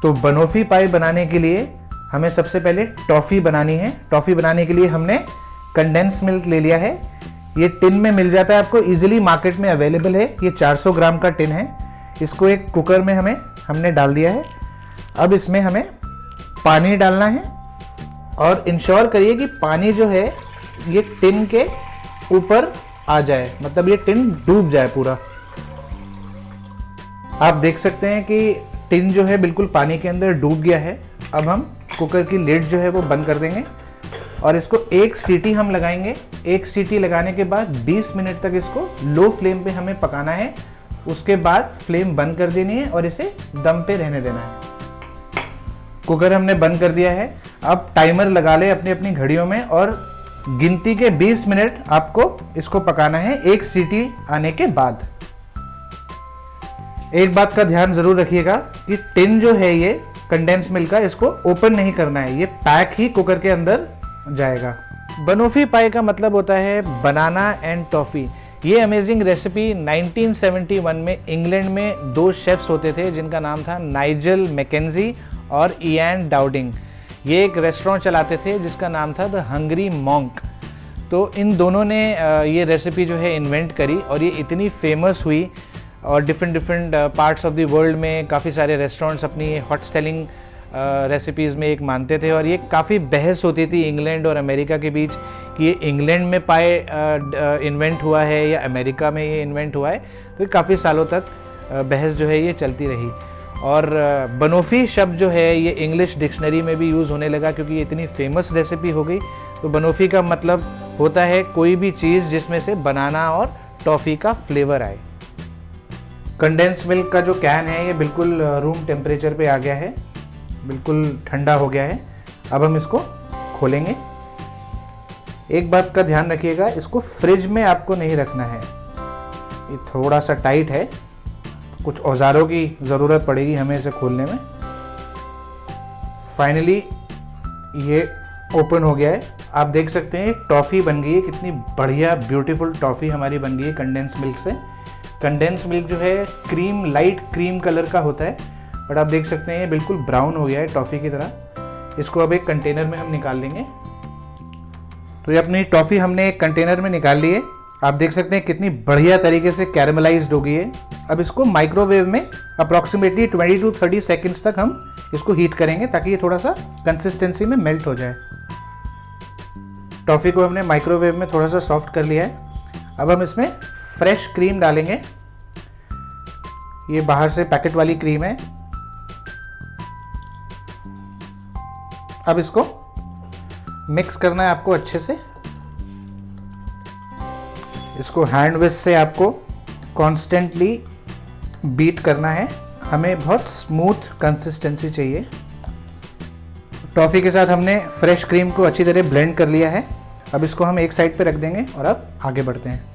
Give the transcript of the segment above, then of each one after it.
तो बनोफी पाई बनाने के लिए हमें सबसे पहले टॉफ़ी बनानी है। टॉफ़ी बनाने के लिए हमने कंडेंस मिल्क ले लिया है। ये टिन में मिल जाता है आपको, इजीली मार्केट में अवेलेबल है। ये 400 ग्राम का टिन है। इसको एक कुकर में हमने डाल दिया है। अब इसमें हमें पानी डालना है और इंश्योर करिए कि पानी जो है ये टिन के ऊपर आ जाए, मतलब ये टिन डूब जाए पूरा। आप देख सकते हैं कि टिन जो है बिल्कुल पानी के अंदर डूब गया है। अब हम कुकर की लिड जो है वो बंद कर देंगे और इसको एक सीटी हम लगाएंगे। एक सीटी लगाने के बाद 20 मिनट तक इसको लो फ्लेम पे हमें पकाना है। उसके बाद फ्लेम बंद कर देनी है और इसे दम पे रहने देना है। कुकर हमने बंद कर दिया है। अब टाइमर लगा ले अपनी अपनी घड़ियों में और गिनती के 20 मिनट आपको इसको पकाना है एक सीटी आने के बाद। एक बात का ध्यान जरूर रखिएगा कि टिन जो है ये कंडेंस मिल्क का, इसको ओपन नहीं करना है, ये पैक ही कुकर के अंदर जाएगा। बनोफी पाई का मतलब होता है बनाना एंड टॉफ़ी। ये अमेजिंग रेसिपी 1971 में इंग्लैंड में 2 शेफ्स होते थे जिनका नाम था नाइजल मैकेंजी और इयान डाउडिंग। ये एक रेस्टोरेंट चलाते थे जिसका नाम था द हंग्री मॉन्क। तो इन दोनों ने ये रेसिपी जो है इन्वेंट करी और ये इतनी फेमस हुई और different parts of the world में काफ़ी सारे रेस्टोरेंट्स अपनी हॉट सेलिंग रेसिपीज़ में एक मानते थे। और ये काफ़ी बहस होती थी इंग्लैंड और अमेरिका के बीच कि ये इंग्लैंड में पाए इन्वेंट हुआ है या अमेरिका में ये इन्वेंट हुआ है। तो काफ़ी सालों तक बहस जो है ये चलती रही। और बनोफी शब्द जो है ये इंग्लिश डिक्शनरी में भी यूज़ होने लगा क्योंकि ये इतनी फेमस रेसिपी हो गई। तो बनोफी का मतलब होता है कोई भी चीज़ जिसमें से बनाना और टॉफ़ी का फ्लेवर आए। कंडेंस मिल्क का जो कैन है ये बिल्कुल रूम टेम्परेचर पे आ गया है, बिल्कुल ठंडा हो गया है। अब हम इसको खोलेंगे। एक बात का ध्यान रखिएगा, इसको फ्रिज में आपको नहीं रखना है, ये थोड़ा सा टाइट है, कुछ औजारों की ज़रूरत पड़ेगी हमें इसे खोलने में। फाइनली ये ओपन हो गया है। आप देख सकते हैं टॉफ़ी बन गई है, कितनी बढ़िया ब्यूटीफुल टॉफ़ी हमारी बन गई है कंडेंस मिल्क से। कंडेंस मिल्क जो है क्रीम, लाइट क्रीम कलर का होता है, बट आप देख सकते हैं ये बिल्कुल ब्राउन हो गया है टॉफ़ी की तरह। इसको अब एक कंटेनर में हम निकाल लेंगे। तो ये अपनी टॉफ़ी हमने एक कंटेनर में निकाल ली है। आप देख सकते हैं कितनी बढ़िया तरीके से कैरेमलाइज्ड हो गई है। अब इसको माइक्रोवेव में अप्रॉक्सीमेटली 20 to 30 सेकेंड्स तक हम इसको हीट करेंगे ताकि ये थोड़ा सा कंसिस्टेंसी में मेल्ट हो जाए। टॉफ़ी को हमने माइक्रोवेव में थोड़ा सा सॉफ्ट कर लिया है। अब हम इसमें फ्रेश क्रीम डालेंगे। ये बाहर से पैकेट वाली क्रीम है। अब इसको मिक्स करना है आपको अच्छे से। इसको हैंड विस्क से आपको कॉन्स्टेंटली बीट करना है। हमें बहुत स्मूथ कंसिस्टेंसी चाहिए। टॉफ़ी के साथ हमने फ्रेश क्रीम को अच्छी तरह ब्लेंड कर लिया है। अब इसको हम एक साइड पे रख देंगे और अब आगे बढ़ते हैं।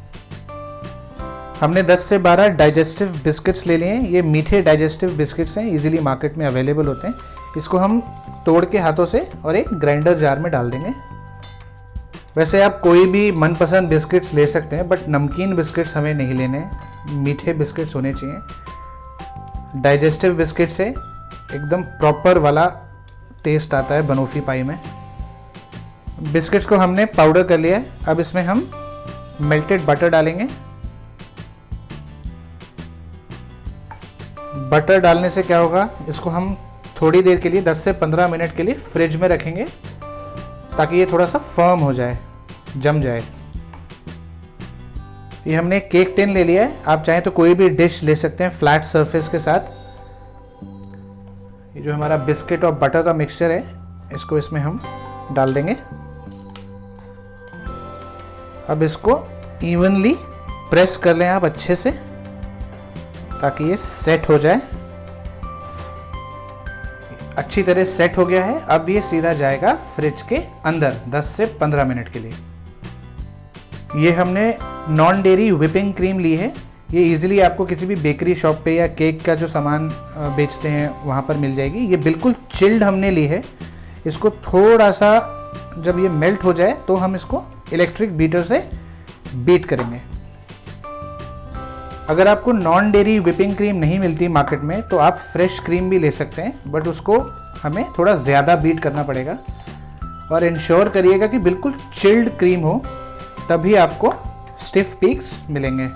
हमने 10 से 12 डाइजेस्टिव बिस्किट्स ले लिए हैं। ये मीठे डाइजेस्टिव बिस्किट्स हैं, इजीली मार्केट में अवेलेबल होते हैं। इसको हम तोड़ के हाथों से और एक ग्राइंडर जार में डाल देंगे। वैसे आप कोई भी मनपसंद बिस्किट्स ले सकते हैं, बट नमकीन बिस्किट्स हमें नहीं लेने, मीठे बिस्किट्स होने चाहिए। डाइजेस्टिव बिस्किट से एकदम प्रॉपर वाला टेस्ट आता है बनोफी पाई में। बिस्किट्स को हमने पाउडर कर लिया है। अब इसमें हम मेल्टेड बटर डालेंगे। बटर डालने से क्या होगा, इसको हम थोड़ी देर के लिए 10 से 15 मिनट के लिए फ्रिज में रखेंगे ताकि ये थोड़ा सा फर्म हो जाए, जम जाए। ये हमने केक टिन ले लिया है। आप चाहें तो कोई भी डिश ले सकते हैं फ्लैट सरफेस के साथ। ये जो हमारा बिस्किट और बटर का मिक्सचर है, इसको इसमें हम डाल देंगे। अब इसको इवनली प्रेस कर लें आप अच्छे से ताकि ये सेट हो जाए। अच्छी तरह सेट हो गया है। अब ये सीधा जाएगा फ्रिज के अंदर 10 से 15 मिनट के लिए। ये हमने नॉन डेयरी व्हिपिंग क्रीम ली है। ये इजीली आपको किसी भी बेकरी शॉप पे या केक का जो सामान बेचते हैं वहाँ पर मिल जाएगी। ये बिल्कुल चिल्ड हमने ली है। इसको थोड़ा सा जब ये मेल्ट हो जाए तो हम इसको इलेक्ट्रिक बीटर से बीट करेंगे। अगर आपको नॉन डेयरी व्हिपिंग क्रीम नहीं मिलती मार्केट में तो आप फ्रेश क्रीम भी ले सकते हैं, बट उसको हमें थोड़ा ज़्यादा बीट करना पड़ेगा। और इंश्योर करिएगा कि बिल्कुल चिल्ड क्रीम हो, तभी आपको स्टिफ पीक्स मिलेंगे।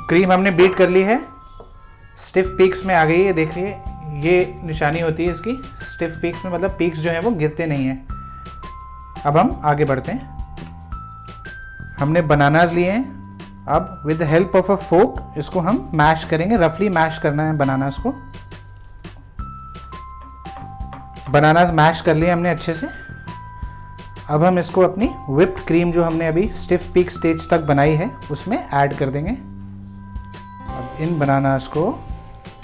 क्रीम हमने बीट कर ली है, स्टिफ पीक्स में आ गई है। देखिए ये निशानी होती है इसकी, स्टिफ पीक्स में मतलब पीक्स जो है वो गिरते नहीं हैं। अब हम आगे बढ़ते हैं। हमने बनानास लिए हैं, अब with the help of a fork इसको हम मैश करेंगे, रफली मैश करना है बनानास को। बनानास मैश कर लिए हमने अच्छे से। अब हम इसको अपनी व्हिप्ड क्रीम जो हमने अभी स्टिफ पीक स्टेज तक बनाई है उसमें ऐड कर देंगे। अब इन बनानास को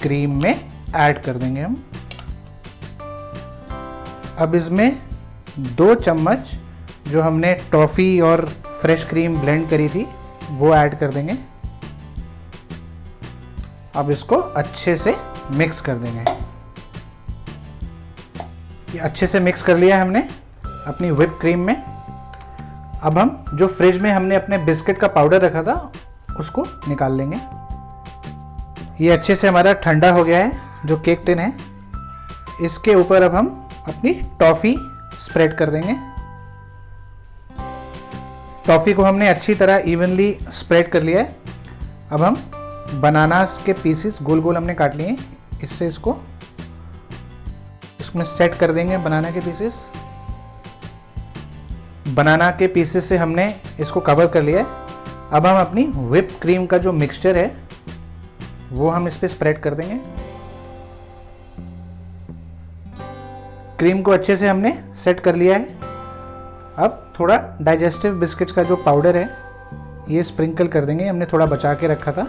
क्रीम में ऐड कर देंगे हम। अब इसमें 2 चम्मच जो हमने टॉफ़ी और फ्रेश क्रीम ब्लेंड करी थी वो ऐड कर देंगे। अब इसको अच्छे से मिक्स कर देंगे। ये अच्छे से मिक्स कर लिया है हमने अपनी व्हिप क्रीम में। अब हम जो फ्रिज में हमने अपने बिस्किट का पाउडर रखा था उसको निकाल लेंगे। ये अच्छे से हमारा ठंडा हो गया है जो केक टिन है। इसके ऊपर अब हम अपनी टॉफ़ी स्प्रेड कर देंगे। टॉफ़ी को हमने अच्छी तरह इवनली स्प्रेड कर लिया है। अब हम बनानास के पीसेस गोल गोल हमने काट लिए हैं, इससे इसको इसमें सेट कर देंगे। बनाना के पीसेस, बनाना के पीसेस से हमने इसको कवर कर लिया है। अब हम अपनी व्हिप क्रीम का जो मिक्सचर है वो हम इस पे स्प्रेड कर देंगे। क्रीम को अच्छे से हमने सेट कर लिया है। अब थोड़ा डाइजेस्टिव बिस्किट्स का जो पाउडर है ये स्प्रिंकल कर देंगे, हमने थोड़ा बचा के रखा था।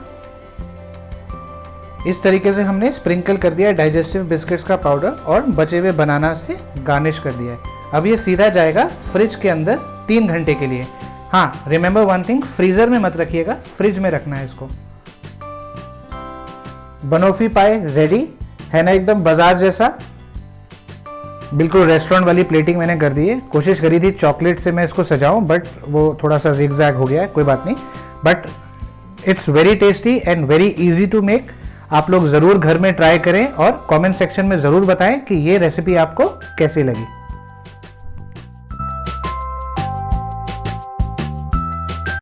इस तरीके से हमने स्प्रिंकल कर दिया है डाइजेस्टिव बिस्किट्स का पाउडर और बचे हुए बनाना से गार्निश कर दिया है। अब ये सीधा जाएगा फ्रिज के अंदर 3 घंटे के लिए। हाँ, रिमेंबर वन थिंग, फ्रीजर में मत रखिएगा, फ्रिज में रखना है इसको। बनोफी पाई रेडी है ना, एकदम बाजार जैसा, बिल्कुल रेस्टोरेंट वाली प्लेटिंग मैंने कर दी है। कोशिश करी थी चॉकलेट से मैं इसको सजाऊं, बट वो थोड़ा सा जिगजैग हो गया है, कोई बात नहीं। But it's very tasty and very easy to make. आप लोग ज़रूर घर में ट्राई करें और कमेंट सेक्शन में ज़रूर बताएं कि ये रेसिपी आपको कैसी लगी।